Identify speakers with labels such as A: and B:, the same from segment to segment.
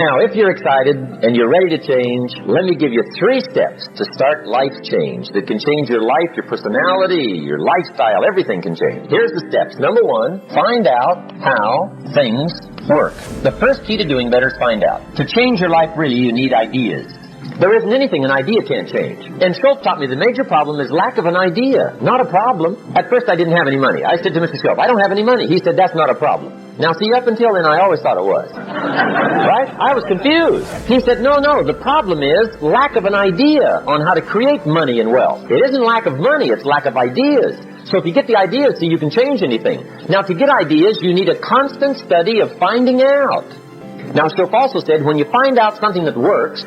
A: Now, if you're excited and you're ready to change, let me give you 3 steps to start life change that can change your life, your personality, your lifestyle. Everything can change. Here's the steps. Number 1, find out how things work. The first key to doing better is find out. To change your life, really, you need ideas. There isn't anything an idea can't change. And Schultz taught me the major problem is lack of an idea, not a problem. At first I didn't have any money. I said to Mr. Schultz, I don't have any money. He said, that's not a problem. Now see, up until then I always thought it was. Right? I was confused. He said, no, the problem is lack of an idea on how to create money and wealth. It isn't lack of money, it's lack of ideas. So if you get the ideas, see, you can change anything. Now to get ideas, you need a constant study of finding out. Now Schultz also said, when you find out something that works,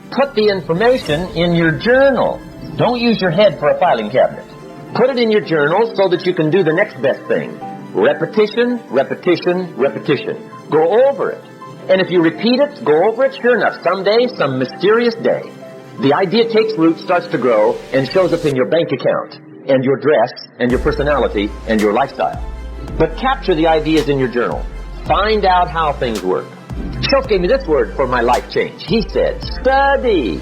A: put the information in your journal. Don't use your head for a filing cabinet. Put it in your journal so that you can do the next best thing. Repetition, repetition, repetition. Go over it. And if you repeat it, go over it, sure enough, someday, some mysterious day, the idea takes root, starts to grow, and shows up in your bank account, and your dress, and your personality, and your lifestyle. But capture the ideas in your journal. Find out how things work. Schultz gave me this word for my life change. He said, study.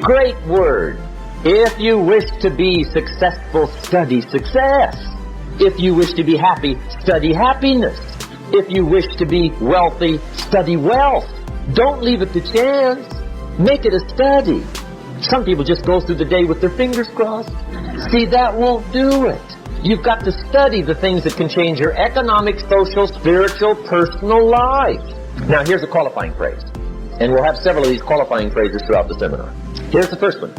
A: Great word. If you wish to be successful, study success. If you wish to be happy, study happiness. If you wish to be wealthy, study wealth. Don't leave it to chance. Make it a study. Some people just go through the day with their fingers crossed. See, that won't do it. You've got to study the things that can change your economic, social, spiritual, personal life. Now, here's a qualifying phrase. And we'll have several of these qualifying phrases throughout the seminar. Here's the first one.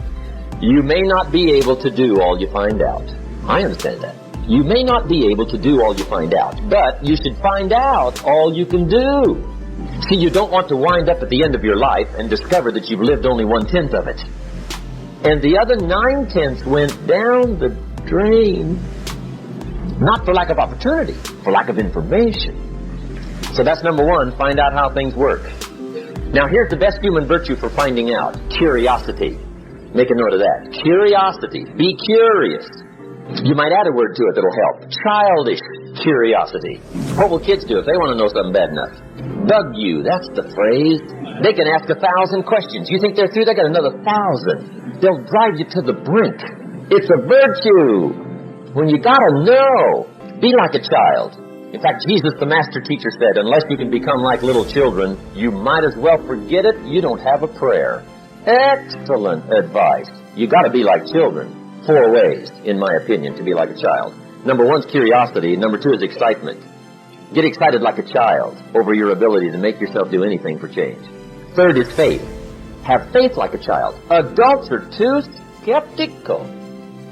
A: You may not be able to do all you find out. I understand that. You may not be able to do all you find out, but you should find out all you can do. See, you don't want to wind up at the end of your life and discover that you've lived only 1/10 of it. And the other 9/10 went down the drain. Not for lack of opportunity, for lack of information. So that's number 1, find out how things work. Now here's the best human virtue for finding out. Curiosity. Make a note of that. Curiosity. Be curious. You might add a word to it that'll help. Childish curiosity. What will kids do if they want to know something bad enough? Bug you. That's the phrase. They can ask 1,000 questions. You think they're through? They got another 1,000. They'll drive you to the brink. It's a virtue. When you gotta know, be like a child. In fact, Jesus, the master teacher, said, unless you can become like little children, you might as well forget it. You don't have a prayer. Excellent advice. You got to be like children. 4 ways, in my opinion, to be like a child. Number 1 is curiosity. Number 2 is excitement. Get excited like a child over your ability to make yourself do anything for change. 3rd is faith. Have faith like a child. Adults are too skeptical.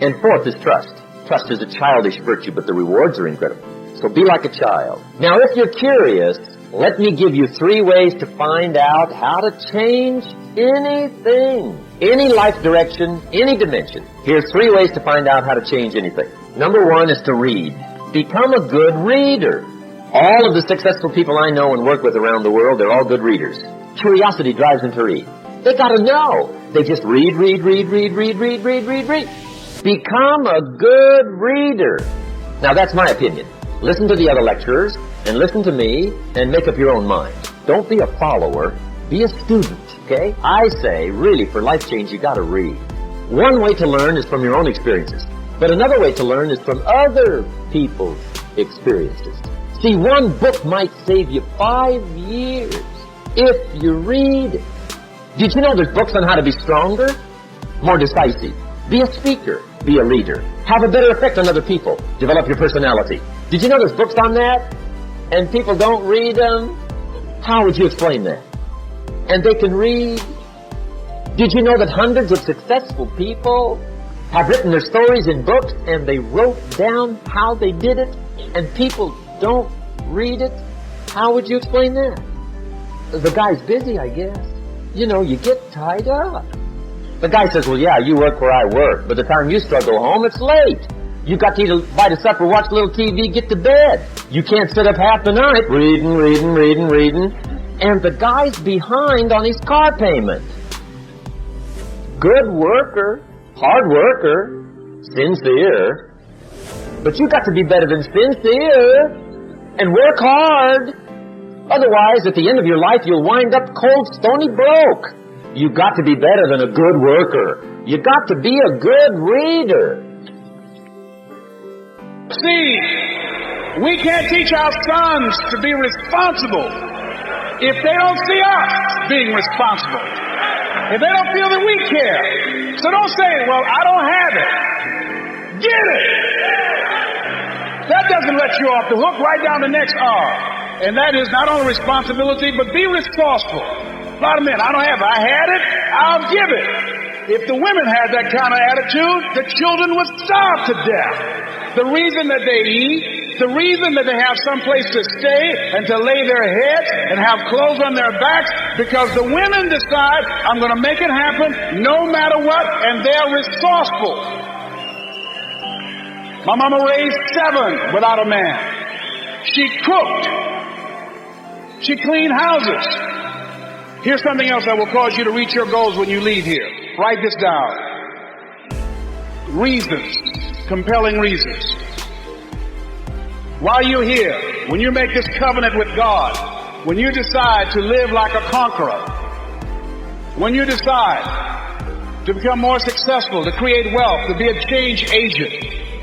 A: And 4th is trust. Trust is a childish virtue, but the rewards are incredible. So be like a child. Now, if you're curious, let me give you 3 ways to find out how to change anything. Any life direction, any dimension. Here's 3 ways to find out how to change anything. Number 1 is to read. Become a good reader. All of the successful people I know and work with around the world, they're all good readers. Curiosity drives them to read. They gotta know. They just read. Become a good reader. Now, that's my opinion. Listen to the other lecturers, and listen to me, and make up your own mind. Don't be a follower, be a student, okay? I say, really, for life change, you gotta read. One way to learn is from your own experiences, but another way to learn is from other people's experiences. See, one book might save you 5 years if you read it. Did you know there's books on how to be stronger, more decisive? Be a speaker, be a leader. Have a better effect on other people. Develop your personality. Did you know there's books on that? And people don't read them? How would you explain that? And they can read. Did you know that hundreds of successful people have written their stories in books and they wrote down how they did it and people don't read it? How would you explain that? The guy's busy, I guess. You know, you get tied up. The guy says, well, yeah, you work where I work. By the time you struggle home, it's late. You got to eat a bite of supper, watch a little TV, get to bed. You can't sit up half the night reading. And the guy's behind on his car payment. Good worker, hard worker, sincere. But you got to be better than sincere and work hard. Otherwise, at the end of your life, you'll wind up cold, stony broke. You've got to be better than a good worker. You've got to be a good reader.
B: See, we can't teach our sons to be responsible if they don't see us being responsible. If they don't feel that we care. So don't say, well, I don't have it. Get it! That doesn't let you off the hook. Right down the next R. And that is not only responsibility, but be resourceful. A lot of men, I don't have it. I had it, I'll give it. If the women had that kind of attitude, the children would starve to death. The reason that they eat, the reason that they have some place to stay and to lay their heads and have clothes on their backs, because the women decide, I'm going to make it happen no matter what, and they're resourceful. My mama raised 7 without a man. She cooked. She cleaned houses. Here's something else that will cause you to reach your goals when you leave here. Write this down. Reasons. Compelling reasons. While you're here, when you make this covenant with God, when you decide to live like a conqueror, when you decide to become more successful, to create wealth, to be a change agent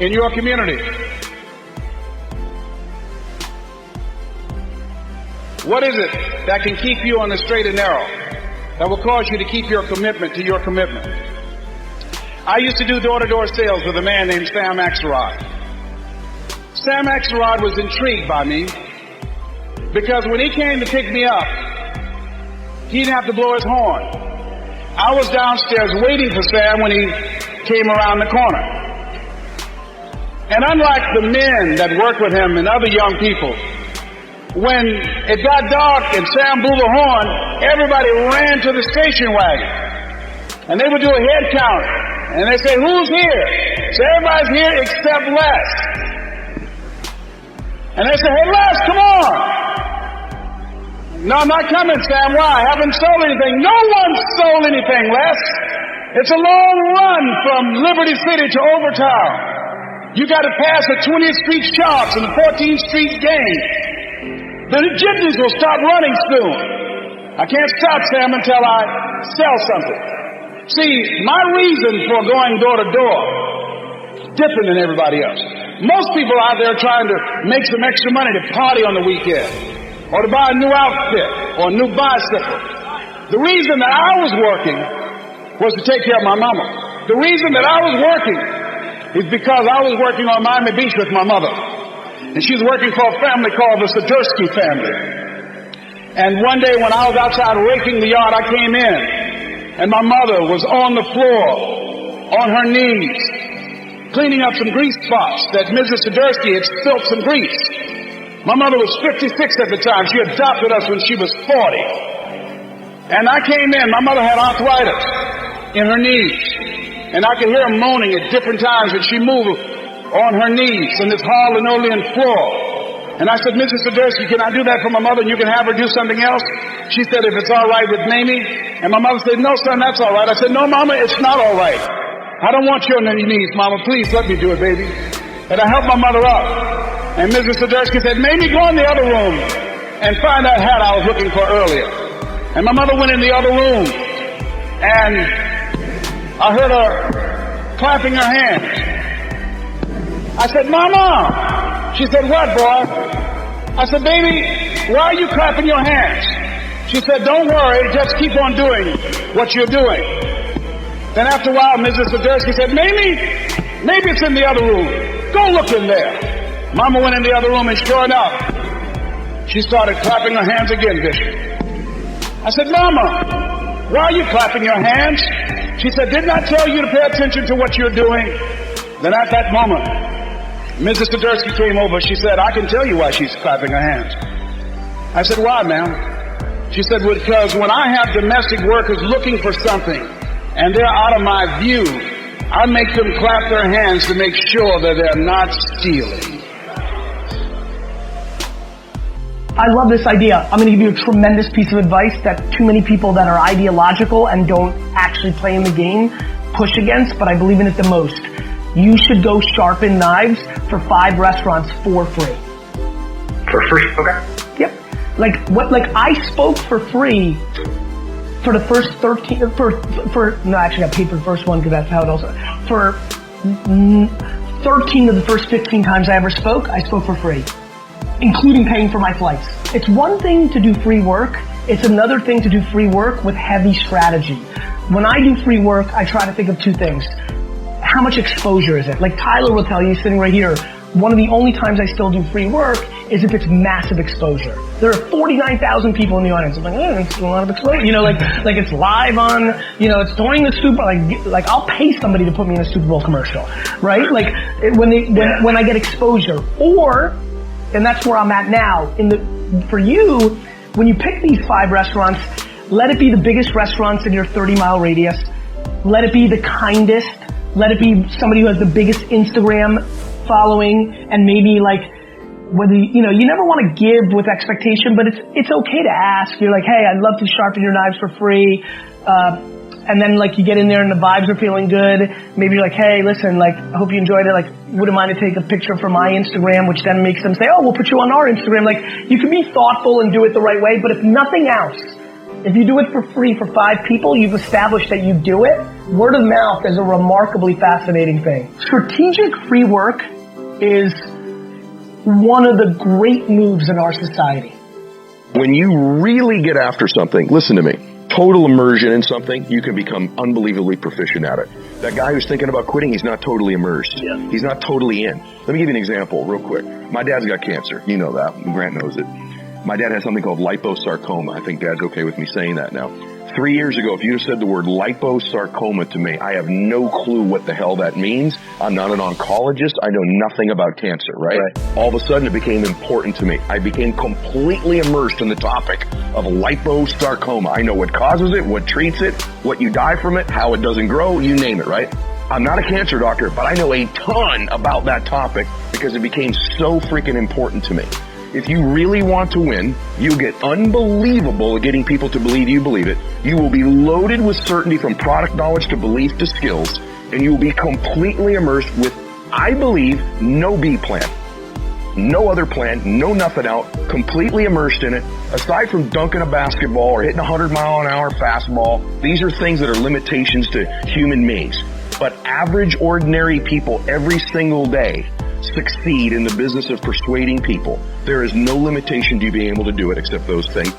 B: in your community, what is it that can keep you on the straight and narrow, that will cause you to keep your commitment to your commitment? I used to do door-to-door sales with a man named Sam Axelrod. Sam Axelrod was intrigued by me because when he came to pick me up, he didn't have to blow his horn. I was downstairs waiting for Sam when he came around the corner. And unlike the men that work with him and other young people, when it got dark and Sam blew the horn, everybody ran to the station wagon. And they would do a head count. And they say, who's here? So everybody's here except Les. And they say, hey Les, come on. No, I'm not coming, Sam. Why? I haven't sold anything. No one sold anything, Les. It's a long run from Liberty City to Overtown. You got to pass the 20th Street Shops and the 14th Street Gang. The gypsies will stop running soon. I can't stop, Sam, until I sell something. See, my reason for going door to door is different than everybody else. Most people out there trying to make some extra money to party on the weekend, or to buy a new outfit, or a new bicycle. The reason that I was working was to take care of my mama. The reason that I was working is because I was working on Miami Beach with my mother. And she's working for a family called the Sadursky family. And one day when I was outside raking the yard, I came in, and my mother was on the floor, on her knees, cleaning up some grease spots that Mrs. Sadursky had spilled some grease. My mother was 56 at the time. She adopted us when she was 40. And I came in, my mother had arthritis in her knees. And I could hear her moaning at different times as she moved on her knees on this hard linoleum floor. And I said, Mrs. Sadursky, can I do that for my mother and you can have her do something else? She said, if it's all right with Mamie. And my mother said, no, son, that's all right. I said, no, Mama, it's not all right. I don't want you on your knees, Mama. Please let me do it, baby. And I helped my mother up. And Mrs. Sadursky said, Mamie, go in the other room and find that hat I was looking for earlier. And my mother went in the other room. And I heard her clapping her hands. I said, Mama. She said, what, boy? I said, baby, why are you clapping your hands? She said, don't worry, just keep on doing what you're doing. Then after a while, Mrs. Sadursky said, maybe it's in the other room. Go look in there. Mama went in the other room, and sure enough, she started clapping her hands again, Bishop. I said, Mama, why are you clapping your hands? She said, didn't I tell you to pay attention to what you're doing? Then at that moment, Mrs. Sadursky came over. She said, I can tell you why she's clapping her hands. I said, why, ma'am? She said, because when I have domestic workers looking for something and they're out of my view, I make them clap their hands to make sure that they're not stealing.
C: I love this idea. I'm going to give you a tremendous piece of advice that too many people that are ideological and don't actually play in the game push against, but I believe in it the most. You should go sharpen knives for 5 restaurants for free.
D: For free? Okay.
C: Yep. Like I spoke for free for the first 13, no, actually I paid for the first one because that's how it also, for 13 of the first 15 times I ever spoke, I spoke for free, including paying for my flights. It's one thing to do free work, it's another thing to do free work with heavy strategy. When I do free work, I try to think of two things. How much exposure is it? Like Tyler will tell you, sitting right here, one of the only times I still do free work is if it's massive exposure. There are 49,000 people in the audience. I'm like, it's a lot of exposure. You know, like it's live on, you know, it's during the Super Bowl. Like I'll pay somebody to put me in a Super Bowl commercial, right? Like when I get exposure, and that's where I'm at now. For you, when you pick these 5 restaurants, let it be the biggest restaurants in your 30-mile radius. Let it be the kindest. Let it be somebody who has the biggest Instagram following, and maybe like whether you never want to give with expectation, but it's okay to ask. You're like, hey, I'd love to sharpen your knives for free, and then like you get in there and the vibes are feeling good. Maybe you're like, hey, listen, like I hope you enjoyed it. Like, wouldn't mind to take a picture for my Instagram, which then makes them say, oh, we'll put you on our Instagram. Like you can be thoughtful and do it the right way, but if nothing else, if you do it for free for 5 people, you've established that you do it. Word of mouth is a remarkably fascinating thing. Strategic free work is one of the great moves in our society.
D: When you really get after something, listen to me, total immersion in something, you can become unbelievably proficient at it. That guy who's thinking about quitting, he's not totally immersed. Yeah. He's not totally in. Let me give you an example real quick. My dad's got cancer. You know that. Grant knows it. My dad has something called liposarcoma. I think Dad's okay with me saying that now. 3 years ago, if you had said the word liposarcoma to me, I have no clue what the hell that means. I'm not an oncologist. I know nothing about cancer, right? All of a sudden, it became important to me. I became completely immersed in the topic of liposarcoma. I know what causes it, what treats it, what you die from it, how it doesn't grow, you name it, right? I'm not a cancer doctor, but I know a ton about that topic because it became so freaking important to me. If you really want to win, you'll get unbelievable at getting people to believe you believe it. You will be loaded with certainty from product knowledge to belief to skills, and you will be completely immersed with, I believe, no B plan. No other plan, no nothing out, completely immersed in it. Aside from dunking a basketball or hitting a 100-mile-an-hour fastball, these are things that are limitations to human beings. But average, ordinary people every single day succeed in the business of persuading people. There is no limitation to you being able to do it except those things.